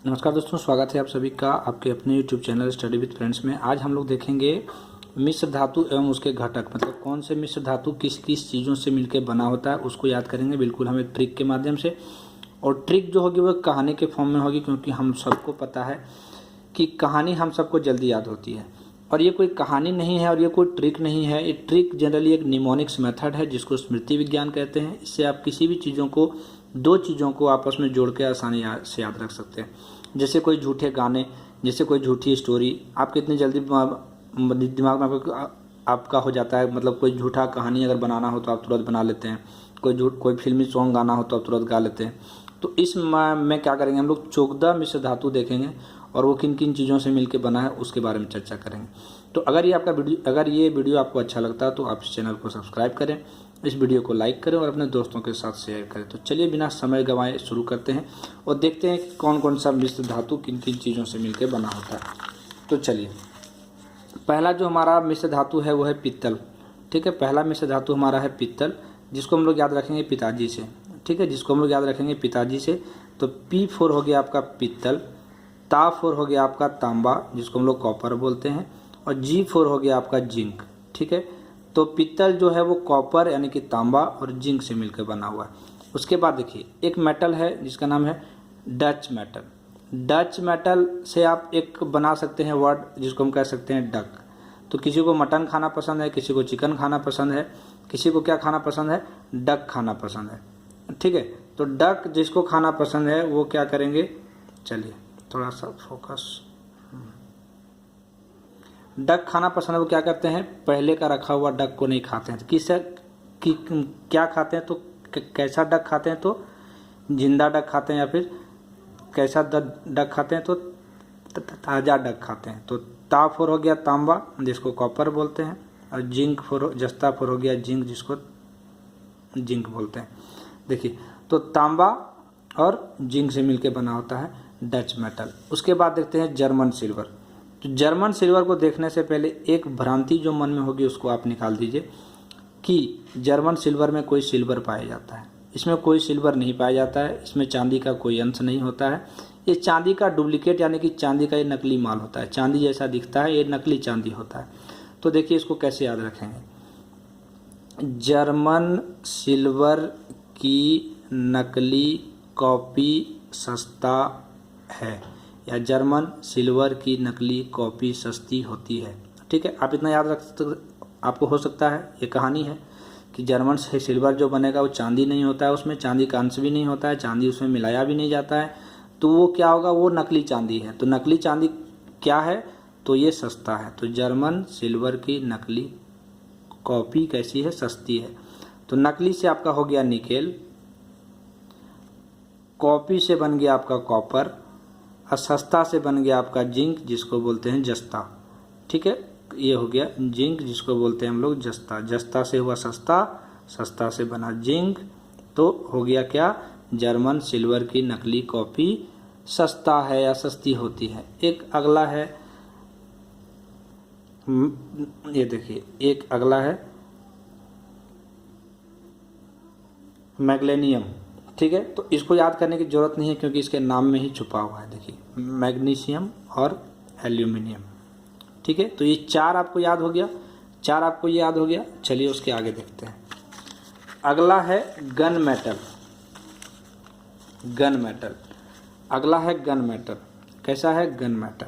नमस्कार दोस्तों, स्वागत है आप सभी का आपके अपने YouTube channel study with friends में। आज हम लोग देखेंगे मिश्र धातु एवं उसके घटक, मतलब कौन से मिश्र धातु किस किस चीज़ों से मिलकर बना होता है उसको याद करेंगे, बिल्कुल हमें ट्रिक के माध्यम से। और ट्रिक जो होगी वो कहानी के फॉर्म में होगी, क्योंकि हम सबको पता है कि कहानी हम सबको जल्दी याद होती है। और ये कोई कहानी नहीं है और ये कोई ट्रिक नहीं है। ये ट्रिक जनरली एक निमोनिक्स मेथड है जिसको स्मृति विज्ञान कहते हैं। इससे आप किसी भी चीज़ों को, दो चीज़ों को आपस में जोड़ के आसानी से याद रख सकते हैं। जैसे कोई झूठे गाने, जैसे कोई झूठी स्टोरी, आप कितनी जल्दी दिमाग में आपका हो जाता है। मतलब कोई झूठा कहानी अगर बनाना हो तो आप तुरंत बना लेते हैं। कोई फिल्मी सॉन्ग गाना हो तो आप तुरंत गा लेते हैं। तो इस में क्या करेंगे, हम लोग 14 मिश्र धातु देखेंगे और वो किन किन चीज़ों से मिलकर बना है उसके बारे में चर्चा करेंगे। तो अगर ये वीडियो आपको अच्छा लगता है तो आप इस चैनल को सब्सक्राइब करें, इस वीडियो को लाइक करें और अपने दोस्तों के साथ शेयर करें। तो चलिए बिना समय गंवाए शुरू करते हैं और देखते हैं कि कौन कौन सा मिश्र धातु किन किन चीज़ों से मिलकर बना होता है। तो चलिए, पहला जो हमारा मिश्र धातु है वो है पित्तल। ठीक है, पहला मिश्र धातु हमारा है पित्तल, जिसको हम लोग याद रखेंगे पिताजी से। ठीक है, जिसको हम लोग याद रखेंगे पिताजी से। तो P4 हो गया आपका पित्तल, ता4 हो गया आपका तांबा, जिसको हम लोग कॉपर बोलते हैं, और G4 हो गया आपका जिंक। ठीक है, तो पित्तल जो है वो कॉपर यानी कि तांबा और जिंक से मिलकर बना हुआ है। उसके बाद देखिए, एक मेटल है जिसका नाम है डच मेटल। डच मेटल से आप एक बना सकते हैं वर्ड जिसको हम कह सकते हैं डक। तो किसी को मटन खाना पसंद है, किसी को चिकन खाना पसंद है, किसी को क्या खाना पसंद है, डक खाना पसंद है। ठीक है, तो डक जिसको खाना पसंद है वो क्या करेंगे, चलिए थोड़ा सा फोकस। डक खाना पसंद है वो क्या करते हैं, पहले का रखा हुआ डक को नहीं खाते हैं। क्या खाते हैं, तो कैसा डक खाते हैं, तो जिंदा डक खाते हैं, या फिर कैसा डक खाते हैं, तो ताज़ा डक खाते हैं। तो ता4 हो गया तांबा, जिसको कॉपर बोलते हैं, और जस्ता4 हो गया जिंक, जिसको जिंक बोलते हैं। देखिए, तो तांबा और जिंक से मिलकर बना होता है डच मेटल। उसके बाद देखते हैं जर्मन सिल्वर। तो जर्मन सिल्वर को देखने से पहले एक भ्रांति जो मन में होगी उसको आप निकाल दीजिए कि जर्मन सिल्वर में कोई सिल्वर पाया जाता है। इसमें कोई सिल्वर नहीं पाया जाता है, इसमें चांदी का कोई अंश नहीं होता है। ये चांदी का डुप्लीकेट यानी कि चांदी का ये नकली माल होता है। चांदी जैसा दिखता है, ये नकली चांदी होता है। तो देखिए, इसको कैसे याद रखेंगे, जर्मन सिल्वर की नकली कॉपी सस्ता है, या जर्मन सिल्वर की नकली कॉपी सस्ती होती है। ठीक है, आप इतना याद रख सकते, आपको हो सकता है ये कहानी है कि जर्मन से सिल्वर जो बनेगा वो चांदी नहीं होता है, उसमें चांदी का अंश भी नहीं होता है, चांदी उसमें मिलाया भी नहीं जाता है। तो वो क्या होगा, वो नकली चांदी है। तो नकली चांदी क्या है, तो ये सस्ता है। तो जर्मन सिल्वर की नकली कॉपी कैसी है, सस्ती है। तो नकली से आपका हो गया निकेल, कॉपी से बन गया आपका कॉपर, और सस्ता से बन गया आपका जिंक, जिसको बोलते हैं जस्ता। ठीक है, ये हो गया जिंक, जिसको बोलते हैं हम लोग जस्ता। जस्ता से हुआ सस्ता, सस्ता से बना जिंक, तो हो गया क्या, जर्मन सिल्वर की नकली कॉपी सस्ता है या सस्ती होती है। एक अगला है, ये देखिए, एक अगला है मैग्नीशियम। ठीक है, तो इसको याद करने की जरूरत नहीं है क्योंकि इसके नाम में ही छुपा हुआ है। देखिए, मैग्नीशियम और एल्यूमिनियम। ठीक है, तो ये चार आपको याद हो गया, चलिए उसके आगे देखते हैं। अगला है गन मेटल। अगला है गन मेटल। कैसा है गन मेटल,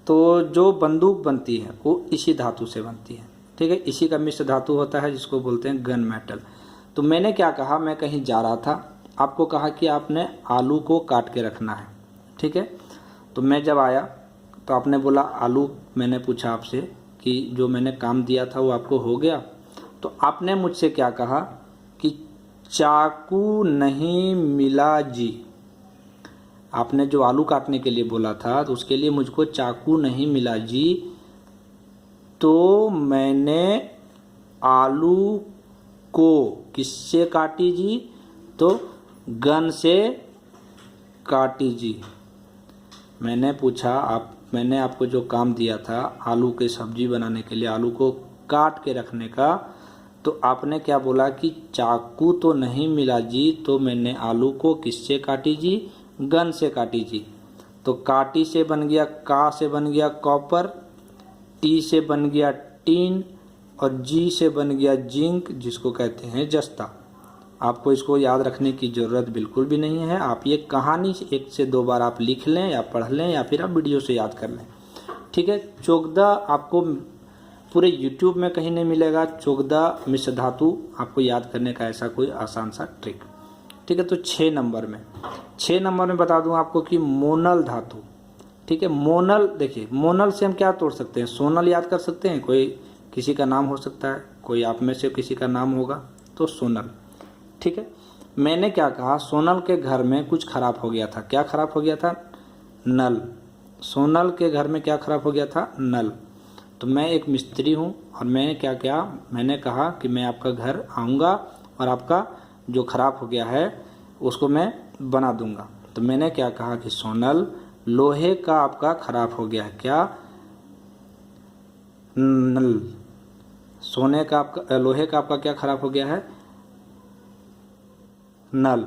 तो जो बंदूक बनती है वो इसी धातु से बनती है। ठीक है, इसी का मिश्र धातु होता है जिसको बोलते हैं गन मेटल। तो मैंने क्या कहा, मैं कहीं जा रहा था, आपको कहा कि आपने आलू को काट के रखना है। ठीक है, तो मैं जब आया तो आपने बोला आलू, मैंने पूछा आपसे कि जो मैंने काम दिया था वो आपको हो गया। तो आपने मुझसे क्या कहा कि चाकू नहीं मिला जी। आपने जो आलू काटने के लिए बोला था तो उसके लिए मुझको चाकू नहीं मिला जी, तो मैंने आलू को किससे काटी जी, तो गन से काटी जी। मैंने पूछा, मैंने आपको जो काम दिया था आलू की सब्जी बनाने के लिए, आलू को काट के रखने का, तो आपने क्या बोला कि चाकू तो नहीं मिला जी, तो मैंने आलू को किससे काटी जी, गन से काटी जी। तो काटी से बन गया, का से बन गया कॉपर, टी से बन गया टीन और जी से बन गया जिंक, जिसको कहते हैं जस्ता। आपको इसको याद रखने की ज़रूरत बिल्कुल भी नहीं है। आप ये कहानी 1 से 2 बार आप लिख लें या पढ़ लें या फिर आप वीडियो से याद कर लें, ठीक है। चोगदा आपको पूरे YouTube में कहीं नहीं मिलेगा। चोगदा मिश्र धातु आपको याद करने का ऐसा कोई आसान सा ट्रिक, ठीक है। तो 6 नंबर में बता दूं आपको कि मोनल धातु, ठीक है। मोनल, देखिए मोनल से हम क्या तोड़ सकते हैं, सोनल याद कर सकते हैं, कोई किसी का नाम हो सकता है, कोई आप में से किसी का नाम होगा तो सोनल, ठीक है। मैंने क्या कहा, सोनल के घर में कुछ खराब हो गया था। क्या खराब हो गया था? नल। सोनल के घर में क्या खराब हो गया था? नल। तो मैं एक मिस्त्री हूँ और मैंने क्या किया, मैंने कहा कि मैं आपका घर आऊँगा और आपका जो खराब हो गया है उसको मैं बना दूंगा। तो मैंने क्या कहा कि सोनल, लोहे का आपका खराब हो गया है। क्या? नल। सोने का आपका, लोहे का आपका क्या खराब हो गया है? नल।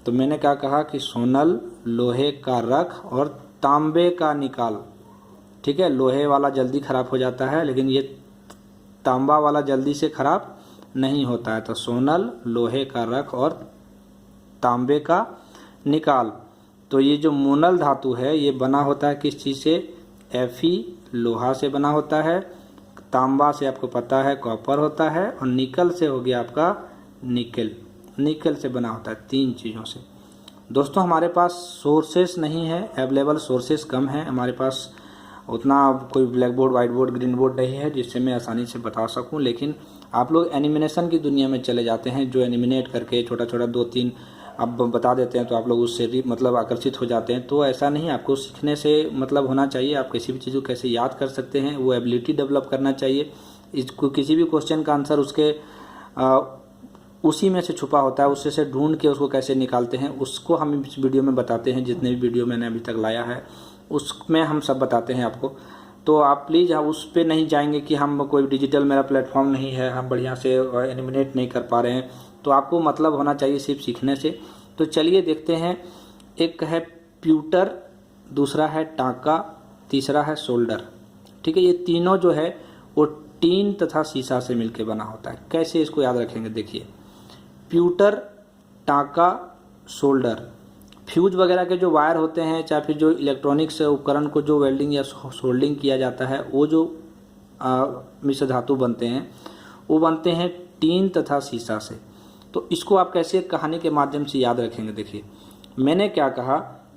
तो मैंने क्या कहा कि सोनल, लोहे का रख और तांबे का निकाल, ठीक है। लोहे वाला जल्दी खराब हो जाता है लेकिन ये तांबा वाला जल्दी से खराब नहीं होता है। तो सोनल, लोहे का रख और तांबे का निकाल। तो ये जो मोनल धातु है ये बना होता है किस चीज़ से? Fe, लोहा से बना होता है। तांबा से आपको पता है कॉपर होता है, और निकल से हो गया आपका निकल, निकल से बना होता है। 3 चीज़ों से। दोस्तों हमारे पास सोर्सेस नहीं है, अवेलेबल सोर्सेस कम है हमारे पास, उतना कोई black board, white board, green board नहीं है जिससे मैं आसानी से बता सकूं। लेकिन आप लोग एनिमेशन की दुनिया में चले जाते हैं, जो एनिमेट करके छोटा छोटा 2-3 आप बता देते हैं तो आप लोग उससे मतलब आकर्षित हो जाते हैं। तो ऐसा नहीं, आपको सीखने से मतलब होना चाहिए। आप किसी भी चीज़ को कैसे याद कर सकते हैं वो एबिलिटी डेवलप करना चाहिए। इसको किसी भी क्वेश्चन का आंसर उसके उसी में से छुपा होता है, उससे से ढूंढ के उसको कैसे निकालते हैं उसको हम इस वीडियो में बताते हैं। जितने भी वीडियो मैंने अभी तक लाया है उसमें हम सब बताते हैं आपको। तो आप प्लीज़ उस पर नहीं जाएंगे कि हम कोई डिजिटल मेरा प्लेटफॉर्म नहीं है, हम बढ़िया से एनिमेट नहीं कर पा रहे हैं। तो आपको मतलब होना चाहिए सिर्फ सीखने से। तो चलिए देखते हैं। एक है प्यूटर, दूसरा है टाँका, तीसरा है शोल्डर, ठीक है। ये तीनों जो है वो टीन तथा शीशा से मिलकर बना होता है। कैसे इसको याद रखेंगे? देखिए, प्यूटर, टाँका, शोल्डर। फ्यूज वगैरह के जो वायर होते हैं, चाहे फिर जो इलेक्ट्रॉनिक्स उपकरण को जो वेल्डिंग या सोल्डिंग किया जाता है, वो जो मिश्र धातु बनते हैं वो बनते हैं टीन तथा शीशा से। तो इसको आप कैसे कहानी के माध्यम से याद रखेंगे? देखिए, मैंने क्या कहा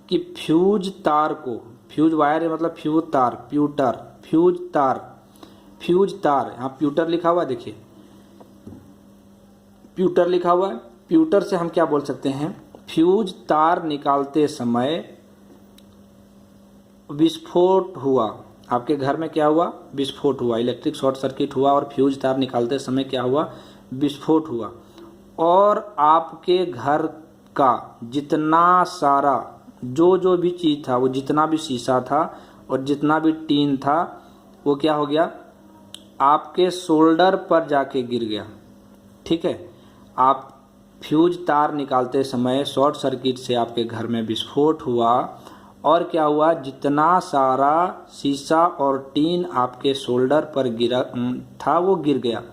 कि फ्यूज तार को, फ्यूज वायर मतलब फ्यूज तार, प्यूटर, फ्यूज तार, फ्यूज तार, यहाँ प्यूटर लिखा हुआ है, देखिए प्यूटर लिखा हुआ है। प्यूटर से हम क्या बोल सकते हैं? फ्यूज तार निकालते समय विस्फोट हुआ। आपके घर में क्या हुआ? विस्फोट हुआ, इलेक्ट्रिक शॉर्ट सर्किट हुआ और फ्यूज तार निकालते समय क्या हुआ? विस्फोट हुआ। और आपके घर का जितना सारा जो भी चीज़ था, वो जितना भी शीशा था और जितना भी टीन था, वो क्या हो गया? आपके शोल्डर पर जाके गिर गया, ठीक है। आप फ्यूज तार निकालते समय शॉर्ट सर्किट से आपके घर में विस्फोट हुआ और क्या हुआ? जितना सारा शीशा और टीन आपके शोल्डर पर गिरा था वो गिर गया।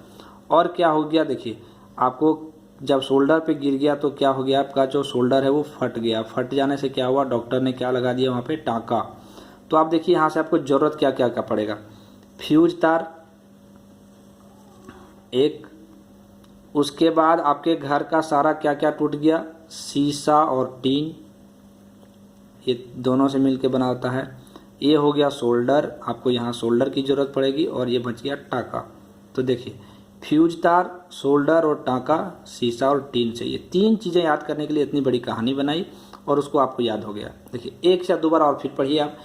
और क्या हो गया? देखिए, आपको जब शोल्डर पे गिर गया तो क्या हो गया? आपका जो शोल्डर है वो फट गया। फट जाने से क्या हुआ? डॉक्टर ने क्या लगा दिया वहाँ पे? टाँका। तो आप देखिए यहाँ से आपको ज़रूरत क्या क्या का पड़ेगा? फ्यूज तार एक, उसके बाद आपके घर का सारा क्या क्या टूट गया? शीशा और टीन, ये दोनों से मिलके बना होता है। ये हो गया शोल्डर, आपको यहाँ शोल्डर की ज़रूरत पड़ेगी। और ये बच गया टाँका। तो देखिए, फ्यूज तार, शोल्डर और टाँका, शीशा और टीन से, ये 3 चीज़ें याद करने के लिए इतनी बड़ी कहानी बनाई और उसको आपको याद हो गया। देखिए, एक से 2 बार और फिर पढ़िए आप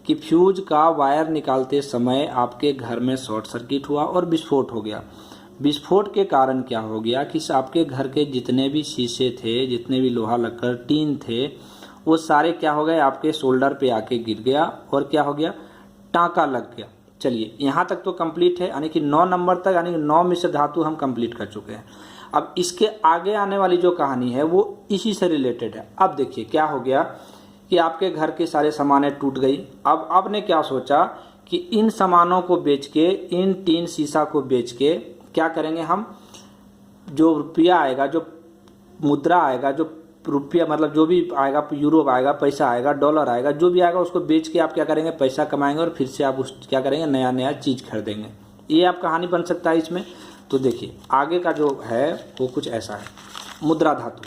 कि फ्यूज का वायर निकालते समय आपके घर में शॉर्ट सर्किट हुआ और विस्फोट हो गया। विस्फोट के कारण क्या हो गया कि आपके घर के जितने भी शीशे थे, जितने भी लोहा लक्कड़ टीन थे, वो सारे क्या हो गए? आपके शोल्डर पे आके गिर गया और क्या हो गया? टाँका लग गया। चलिए, यहाँ तक तो कंप्लीट है, यानी कि 9 नंबर तक, यानी 9 मिश्र धातु हम कंप्लीट कर चुके हैं। अब इसके आगे आने वाली जो कहानी है वो इसी से रिलेटेड है। अब देखिए क्या हो गया कि आपके घर के सारे सामानें टूट गई। अब आपने क्या सोचा कि इन सामानों को बेच के, इन टीन शीशा को बेच के क्या करेंगे हम, जो रुपया आएगा, जो मुद्रा आएगा, जो रुपया मतलब जो भी आएगा, यूरो आएगा, पैसा आएगा, डॉलर आएगा, जो भी आएगा उसको बेच के आप क्या करेंगे, पैसा कमाएंगे और फिर से आप उस क्या करेंगे, नया नया चीज़ खरीदेंगे। ये आप कहानी बन सकता है इसमें। तो देखिए आगे का जो है वो कुछ ऐसा है। मुद्रा धातु।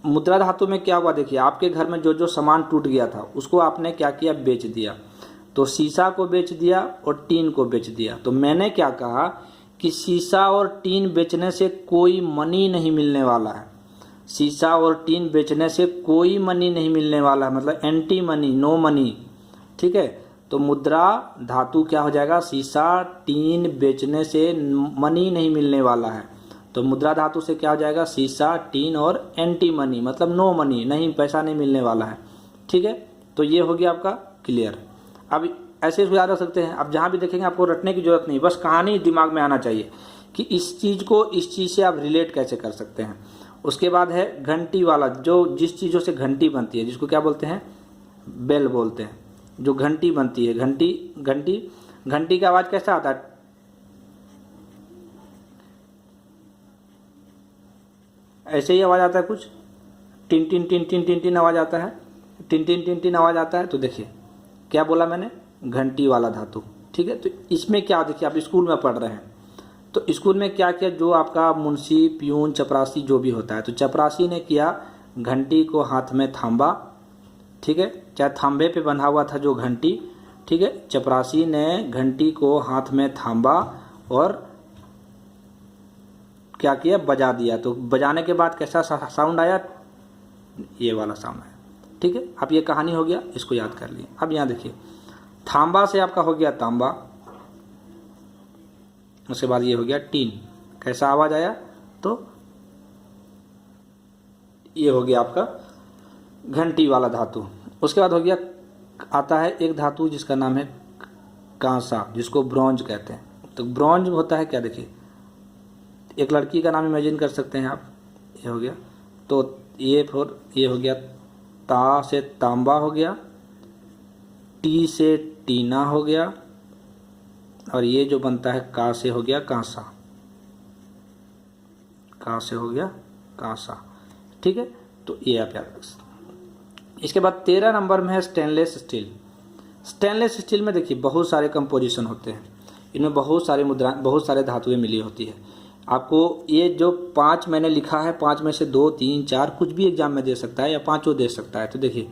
मुद्रा धातु में क्या हुआ, देखिए आपके घर में जो जो सामान टूट गया था उसको आपने क्या किया, बेच दिया। तो शीशा को बेच दिया और टीन को बेच दिया। तो मैंने क्या कहा कि शीशा और टीन बेचने से कोई मनी नहीं मिलने वाला है। शीशा और टीन बेचने से कोई मनी नहीं मिलने वाला है, मतलब एंटी मनी, नो मनी। ठीक है, तो मुद्रा धातु क्या हो जाएगा, शीशा टीन बेचने से मनी नहीं मिलने वाला है। तो मुद्रा धातु से क्या हो जाएगा, शीशा टीन और एंटी मनी, मतलब नो मनी, नहीं पैसा नहीं मिलने वाला है। ठीक है, तो ये हो गया आपका क्लियर। अब ऐसे याद रख सकते हैं। अब जहाँ भी देखेंगे आपको रटने की जरूरत नहीं, बस कहानी दिमाग में आना चाहिए कि इस चीज़ को इस चीज़ से आप रिलेट कैसे कर सकते हैं। उसके बाद है घंटी वाला, जो जिस चीज़ों से घंटी बनती है, जिसको क्या बोलते हैं, बेल बोलते हैं। जो घंटी बनती है, घंटी का आवाज़ कैसा आता है, ऐसे ही आवाज़ आता है कुछ, tin tin tin tin tin tin आवाज़ आता है, टिन टिन टिन टिन आवाज़ आता है। तो देखिए क्या बोला मैंने, घंटी वाला धातु। ठीक है, तो इसमें क्या, देखिए आप स्कूल में पढ़ रहे हैं तो स्कूल में क्या किया, जो आपका मुंशी, प्यून, चपरासी जो भी होता है, तो चपरासी ने किया, घंटी को हाथ में थांबा। ठीक है, चाहे थांबे पे बंधा हुआ था जो घंटी। ठीक है, चपरासी ने घंटी को हाथ में थांबा और क्या किया, बजा दिया। तो बजाने के बाद कैसा साउंड आया, ये वाला साउंड आया। ठीक है, अब ये कहानी हो गया, इसको याद कर लिए। अब यहाँ देखिए थांबा से आपका हो गया तांबा, उसके बाद ये हो गया टीन। कैसा आवाज आया, तो ये हो गया आपका घंटी वाला धातु। उसके बाद हो गया, आता है एक धातु जिसका नाम है कांसा, जिसको ब्रॉन्ज कहते हैं। तो ब्रॉन्ज होता है क्या, देखिए एक लड़की का नाम इमेजिन कर सकते हैं आप, ये हो गया। तो ये हो गया, ता से तांबा हो गया, टी से टीना हो गया, और ये जो बनता है का से हो गया कांसा, का से हो गया कांसा। ठीक है, तो ये आप याद रख सकते। इसके बाद 13 नंबर में है स्टेनलेस स्टील। स्टेनलेस स्टील में देखिए बहुत सारे कंपोजिशन होते हैं, इनमें बहुत सारे धातुएं मिली होती है। आपको ये जो 5 मैंने लिखा है, 5 में से 2, 3, 4 कुछ भी एग्जाम में दे सकता है या 5 दे सकता है। तो देखिए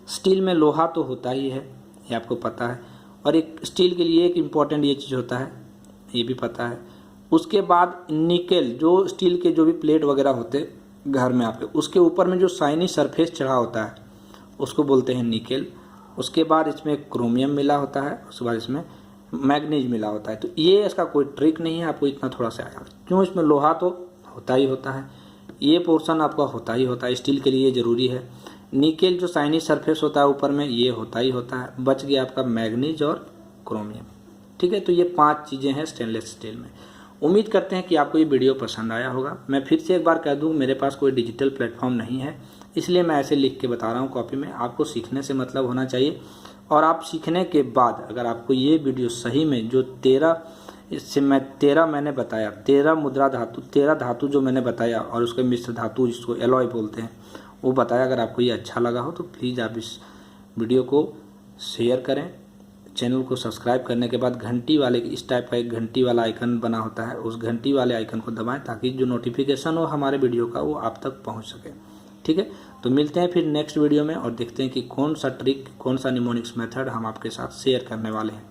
स्टील में लोहा तो होता ही है, ये आपको पता है, और एक स्टील के लिए एक इम्पॉर्टेंट ये चीज़ होता है, ये भी पता है। उसके बाद निकेल, जो स्टील के जो भी प्लेट वगैरह होते घर में आपके, उसके ऊपर में जो शाइनी सरफेस चढ़ा होता है उसको बोलते हैं निकेल। उसके बाद इसमें क्रोमियम मिला होता है, उसके बाद इसमें मैग्नीज मिला होता है। तो ये इसका कोई ट्रिक नहीं है, आपको इतना थोड़ा सा आया, क्यों, इसमें लोहा तो होता ही होता है, ये पोर्शन आपका होता ही होता है, स्टील के लिए ज़रूरी है। निकेल जो शाइनी सरफेस होता है ऊपर में, ये होता ही होता है। बच गया आपका मैग्नीज और क्रोमियम। ठीक है, तो ये 5 चीज़ें हैं स्टेनलेस स्टील में। उम्मीद करते हैं कि आपको ये वीडियो पसंद आया होगा। मैं फिर से एक बार कह दूं, मेरे पास कोई डिजिटल प्लेटफॉर्म नहीं है, इसलिए मैं ऐसे लिख के बता रहा हूँ कॉपी में। आपको सीखने से मतलब होना चाहिए, और आप सीखने के बाद अगर आपको ये वीडियो सही में जो 13 मैंने बताया, 13 मुद्रा धातु, 13 धातु जो मैंने बताया, और उसके मिश्र धातु जिसको एलॉय बोलते हैं वो बताया, अगर आपको ये अच्छा लगा हो तो प्लीज़ आप इस वीडियो को शेयर करें। चैनल को सब्सक्राइब करने के बाद घंटी वाले, इस टाइप का एक घंटी वाला आइकन बना होता है, उस घंटी वाले आइकन को दबाएं ताकि जो नोटिफिकेशन हो हमारे वीडियो का वो आप तक पहुंच सके। ठीक है, तो मिलते हैं फिर नेक्स्ट वीडियो में और देखते हैं कि कौन सा ट्रिक, कौन सा निमोनिक्स मेथड हम आपके साथ शेयर करने वाले हैं।